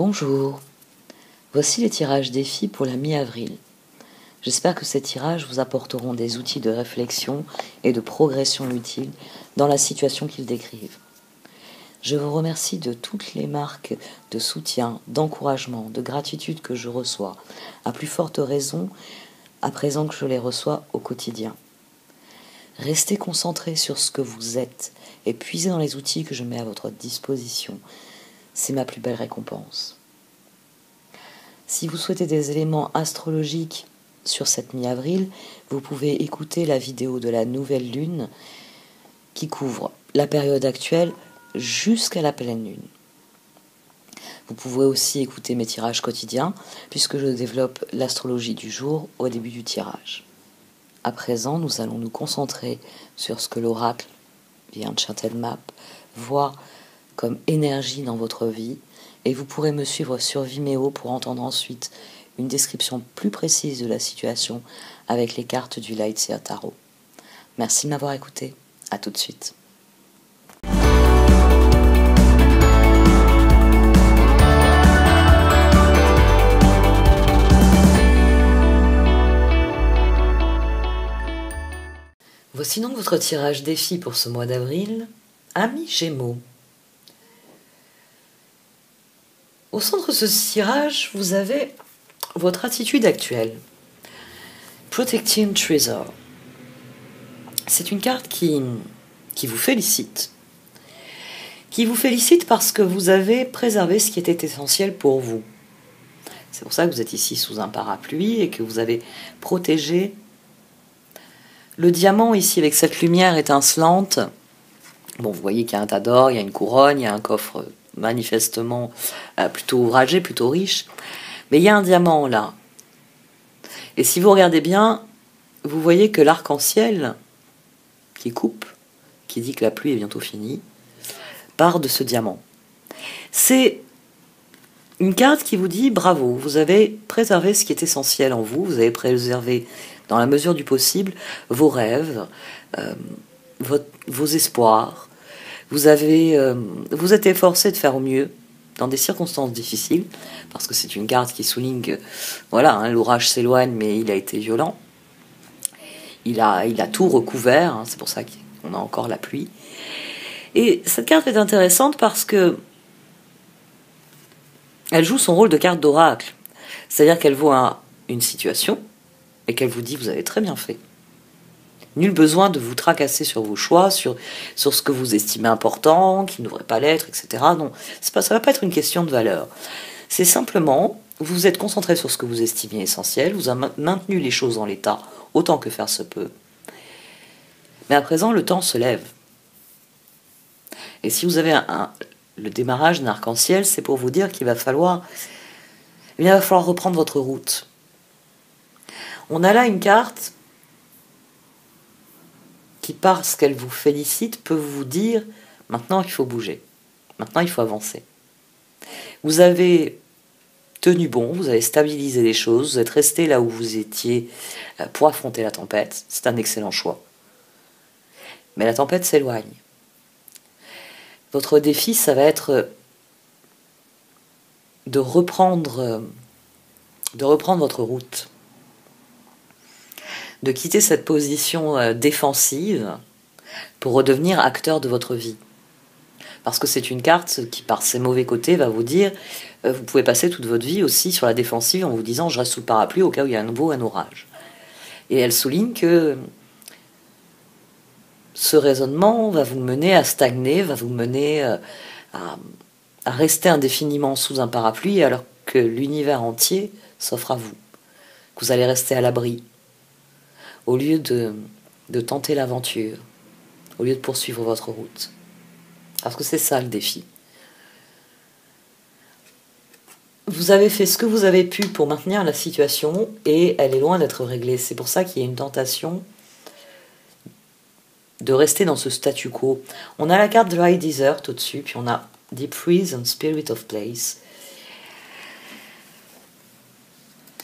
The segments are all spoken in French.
Bonjour, voici les tirages défis pour la mi-avril. J'espère que ces tirages vous apporteront des outils de réflexion et de progression utiles dans la situation qu'ils décrivent. Je vous remercie de toutes les marques de soutien, d'encouragement, de gratitude que je reçois, à plus forte raison à présent que je les reçois au quotidien. Restez concentrés sur ce que vous êtes et puisez dans les outils que je mets à votre disposition. C'est ma plus belle récompense. Si vous souhaitez des éléments astrologiques sur cette mi-avril, vous pouvez écouter la vidéo de la nouvelle lune qui couvre la période actuelle jusqu'à la pleine lune. Vous pouvez aussi écouter mes tirages quotidiens puisque je développe l'astrologie du jour au début du tirage. À présent, nous allons nous concentrer sur ce que l'oracle, via Enchanted Map, voit comme énergie dans votre vie, et vous pourrez me suivre sur Vimeo pour entendre ensuite une description plus précise de la situation avec les cartes du Lightseer Tarot. Merci de m'avoir écouté. À tout de suite. Voici donc votre tirage défi pour ce mois d'avril. Amis Gémeaux. Au centre de ce tirage, vous avez votre attitude actuelle. Protecting Treasure. C'est une carte qui vous félicite. Qui vous félicite parce que vous avez préservé ce qui était essentiel pour vous. C'est pour ça que vous êtes ici sous un parapluie et que vous avez protégé. Le diamant ici avec cette lumière étincelante. Bon, vous voyez qu'il y a un tas d'or, il y a une couronne, il y a un coffre manifestement plutôt ouvragé, plutôt riche. Mais il y a un diamant là. Et si vous regardez bien, vous voyez que l'arc-en-ciel qui coupe, qui dit que la pluie est bientôt finie, part de ce diamant. C'est une carte qui vous dit bravo, vous avez préservé ce qui est essentiel en vous, vous avez préservé dans la mesure du possible vos rêves, vos espoirs. Vous êtes efforcé de faire au mieux dans des circonstances difficiles, parce que c'est une carte qui souligne que voilà, hein, l'orage s'éloigne, mais il a été violent. Il a tout recouvert, hein, c'est pour ça qu'on a encore la pluie. Et cette carte est intéressante parce que elle joue son rôle de carte d'oracle. C'est-à-dire qu'elle voit une situation et qu'elle vous dit vous avez très bien fait. Nul besoin de vous tracasser sur vos choix, sur ce que vous estimez important, qui ne devrait pas l'être, etc. Non, ça ne va pas être une question de valeur. C'est simplement, vous vous êtes concentré sur ce que vous estimez essentiel, vous avez maintenu les choses en l'état autant que faire se peut. Mais à présent, le temps se lève. Et si vous avez le démarrage d'un arc-en-ciel, c'est pour vous dire qu'il va falloir reprendre votre route. On a là une carte qui, parce qu'elle vous félicite, peut vous dire « maintenant il faut bouger, maintenant il faut avancer ». Vous avez tenu bon, vous avez stabilisé les choses, vous êtes resté là où vous étiez pour affronter la tempête, c'est un excellent choix. Mais la tempête s'éloigne. Votre défi, ça va être de reprendre votre route. De quitter cette position défensive pour redevenir acteur de votre vie. Parce que c'est une carte qui, par ses mauvais côtés, va vous dire vous pouvez passer toute votre vie aussi sur la défensive en vous disant je reste sous le parapluie au cas où il y a à nouveau un orage. Et elle souligne que ce raisonnement va vous mener à stagner, va vous mener à rester indéfiniment sous un parapluie alors que l'univers entier s'offre à vous. Que vous allez rester à l'abri. Au lieu de tenter l'aventure, au lieu de poursuivre votre route. Parce que c'est ça le défi. Vous avez fait ce que vous avez pu pour maintenir la situation et elle est loin d'être réglée. C'est pour ça qu'il y a une tentation de rester dans ce statu quo. On a la carte de Dry Desert au-dessus, puis on a Deep Freeze and Spirit of Place.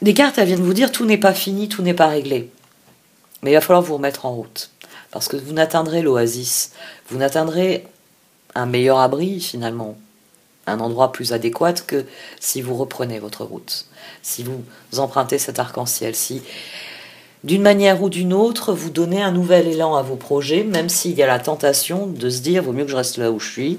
Les cartes, elles viennent vous dire tout n'est pas fini, tout n'est pas réglé. Mais il va falloir vous remettre en route. Parce que vous n'atteindrez l'oasis. Vous n'atteindrez un meilleur abri, finalement. un endroit plus adéquat que si vous reprenez votre route, si vous empruntez cet arc-en-ciel, si d'une manière ou d'une autre vous donnez un nouvel élan à vos projets, même s'il y a la tentation de se dire vaut mieux que je reste là où je suis,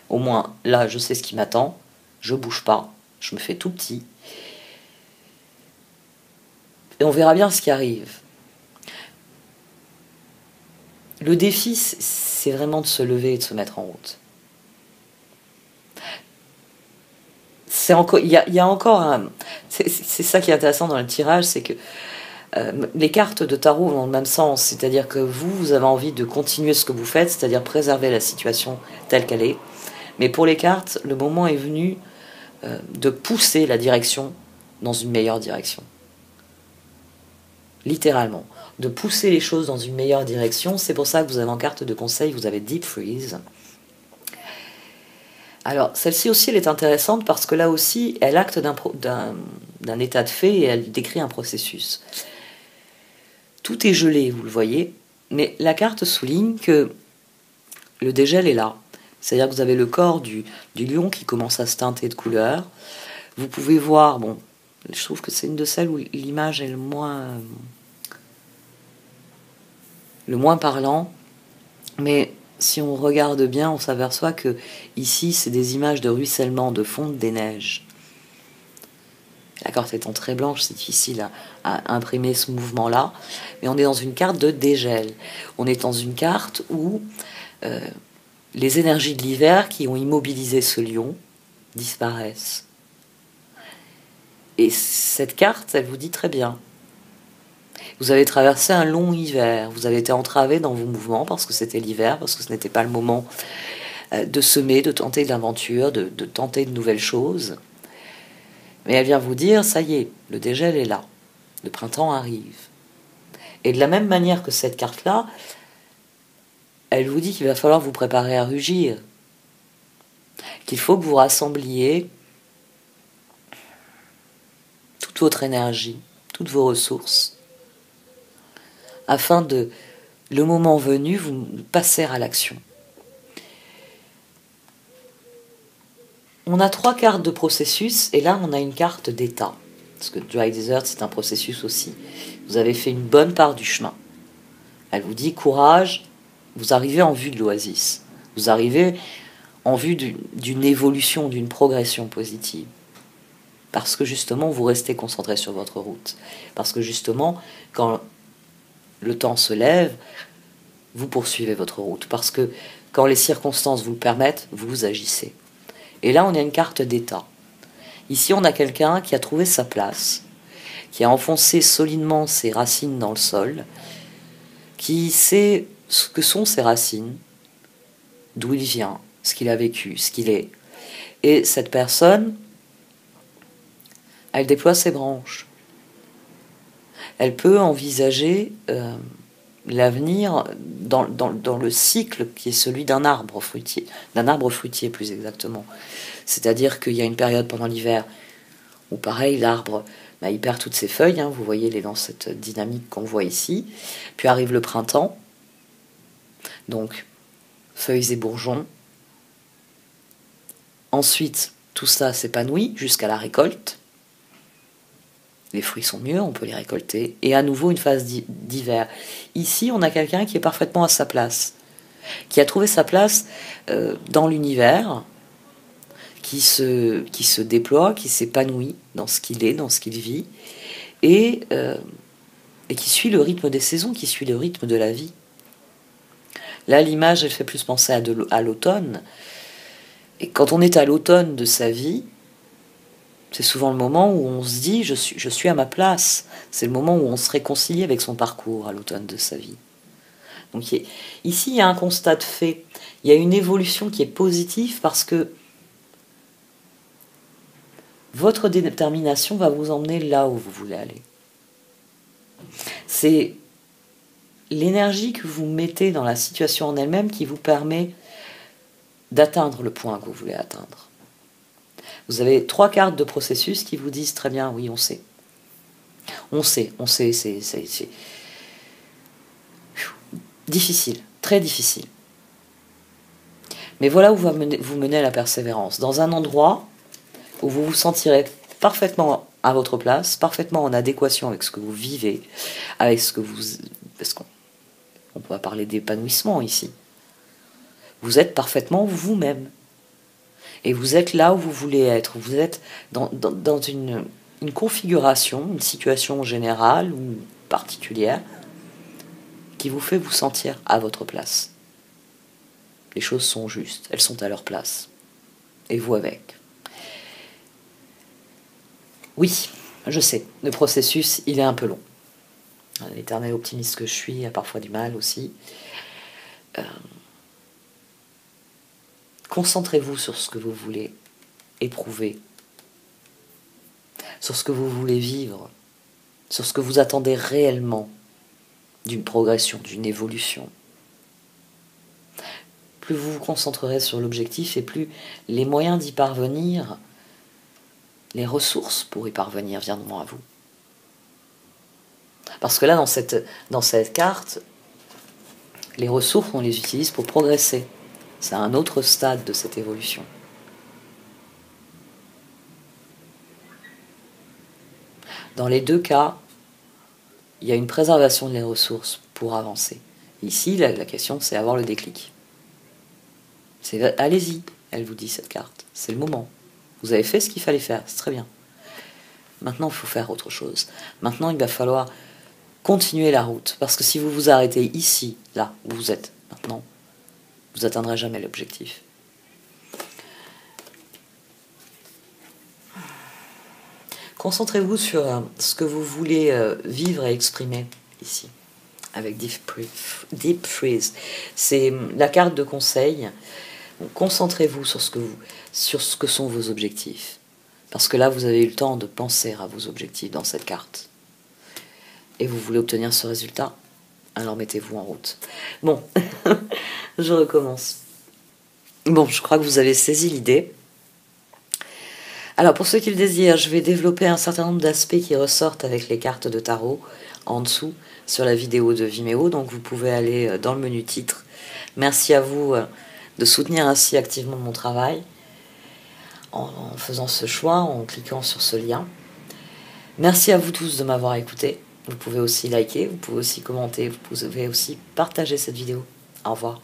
au moins là je sais ce qui m'attend, je bouge pas, je me fais tout petit, et on verra bien ce qui arrive. Le défi, c'est vraiment de se lever et de se mettre en route. Il y a encore un... C'est ça qui est intéressant dans le tirage, c'est que les cartes de tarot vont dans le même sens, c'est-à-dire que vous avez envie de continuer ce que vous faites, c'est-à-dire préserver la situation telle qu'elle est. Mais pour les cartes, le moment est venu de pousser la direction dans une meilleure direction. Littéralement. De pousser les choses dans une meilleure direction. C'est pour ça que vous avez en carte de conseil, vous avez Deep Freeze. Alors, celle-ci aussi, elle est intéressante parce que là aussi, elle acte d'un état de fait et elle décrit un processus. Tout est gelé, vous le voyez, mais la carte souligne que le dégel est là. C'est-à-dire que vous avez le corps du lion qui commence à se teinter de couleur. Vous pouvez voir, bon, je trouve que c'est une de celles où l'image est le moins parlant, mais si on regarde bien, on s'aperçoit que ici, c'est des images de ruissellement, de fonte des neiges. La carte étant très blanche, c'est difficile à imprimer ce mouvement-là, mais on est dans une carte de dégel. On est dans une carte où les énergies de l'hiver qui ont immobilisé ce lion disparaissent. Et cette carte, elle vous dit très bien. Vous avez traversé un long hiver, vous avez été entravé dans vos mouvements parce que c'était l'hiver, parce que ce n'était pas le moment de semer, de tenter de l'aventure, de tenter de nouvelles choses. Mais elle vient vous dire, ça y est, le dégel est là, le printemps arrive. Et de la même manière que cette carte-là, elle vous dit qu'il va falloir vous préparer à rugir, qu'il faut que vous rassembliez toute votre énergie, toutes vos ressources, afin de, le moment venu, vous passer à l'action. On a 3 cartes de processus, et là on a une carte d'état. Parce que Dry Desert, c'est un processus aussi. Vous avez fait une bonne part du chemin. Elle vous dit, courage, vous arrivez en vue de l'oasis. Vous arrivez en vue d'une évolution, d'une progression positive. Parce que justement, vous restez concentré sur votre route. Parce que justement, quand le temps se lève, vous poursuivez votre route. Parce que quand les circonstances vous le permettent, vous agissez. Et là, on a une carte d'état. Ici, on a quelqu'un qui a trouvé sa place, qui a enfoncé solidement ses racines dans le sol, qui sait ce que sont ses racines, d'où il vient, ce qu'il a vécu, ce qu'il est. Et cette personne, elle déploie ses branches. Elle peut envisager l'avenir dans le cycle qui est celui d'un arbre fruitier plus exactement. C'est-à-dire qu'il y a une période pendant l'hiver où pareil, l'arbre, il perd toutes ses feuilles, vous voyez, il est dans cette dynamique qu'on voit ici. Puis arrive le printemps, donc feuilles et bourgeons. Ensuite, tout ça s'épanouit jusqu'à la récolte. Les fruits sont mûrs, on peut les récolter. Et à nouveau, une phase d'hiver. Ici, on a quelqu'un qui est parfaitement à sa place, qui a trouvé sa place dans l'univers, qui se déploie, qui s'épanouit dans ce qu'il est, dans ce qu'il vit, et qui suit le rythme des saisons, qui suit le rythme de la vie. Là, l'image, elle fait plus penser à l'automne. Et quand on est à l'automne de sa vie, c'est souvent le moment où on se dit je suis à ma place. C'est le moment où on se réconcilie avec son parcours à l'automne de sa vie. Donc ici, il y a un constat de fait. Il y a une évolution qui est positive parce que votre détermination va vous emmener là où vous voulez aller. C'est l'énergie que vous mettez dans la situation en elle-même qui vous permet d'atteindre le point que vous voulez atteindre. Vous avez 3 cartes de processus qui vous disent très bien, oui, on sait. On sait, c'est difficile, très difficile. Mais voilà où vous menez la persévérance. Dans un endroit où vous vous sentirez parfaitement à votre place, parfaitement en adéquation avec ce que vous vivez, avec ce que vous... Parce qu'on peut parler d'épanouissement ici. Vous êtes parfaitement vous-même. Et vous êtes là où vous voulez être. Vous êtes dans une configuration, une situation générale ou particulière qui vous fait vous sentir à votre place. Les choses sont justes, elles sont à leur place. Et vous avec. Oui, je sais, le processus, il est un peu long. L'éternel optimiste que je suis a parfois du mal aussi. Concentrez-vous sur ce que vous voulez éprouver, sur ce que vous voulez vivre, sur ce que vous attendez réellement d'une progression, d'une évolution. Plus vous vous concentrerez sur l'objectif et plus les moyens d'y parvenir, les ressources pour y parvenir viendront à vous. Parce que là, dans cette carte, les ressources, on les utilise pour progresser. C'est un autre stade de cette évolution. Dans les deux cas, il y a une préservation des ressources pour avancer. Ici, la question, c'est avoir le déclic. Allez-y, elle vous dit cette carte. C'est le moment. Vous avez fait ce qu'il fallait faire, c'est très bien. Maintenant, il faut faire autre chose. Maintenant, il va falloir continuer la route. Parce que si vous vous arrêtez ici, là où vous êtes maintenant, vous n'atteindrez jamais l'objectif. Concentrez-vous sur ce que vous voulez vivre et exprimer ici, avec Deep Freeze. C'est la carte de conseil. Concentrez-vous sur ce que sont vos objectifs. Parce que là, vous avez eu le temps de penser à vos objectifs dans cette carte. Et vous voulez obtenir ce résultat, alors mettez-vous en route. Bon, je recommence. Bon, je crois que vous avez saisi l'idée. Alors, pour ceux qui le désirent, je vais développer un certain nombre d'aspects qui ressortent avec les cartes de tarot en dessous sur la vidéo de Vimeo. Donc, vous pouvez aller dans le menu titre. Merci à vous de soutenir ainsi activement mon travail en faisant ce choix, en cliquant sur ce lien. Merci à vous tous de m'avoir écouté. Vous pouvez aussi liker, vous pouvez aussi commenter, vous pouvez aussi partager cette vidéo. Au revoir.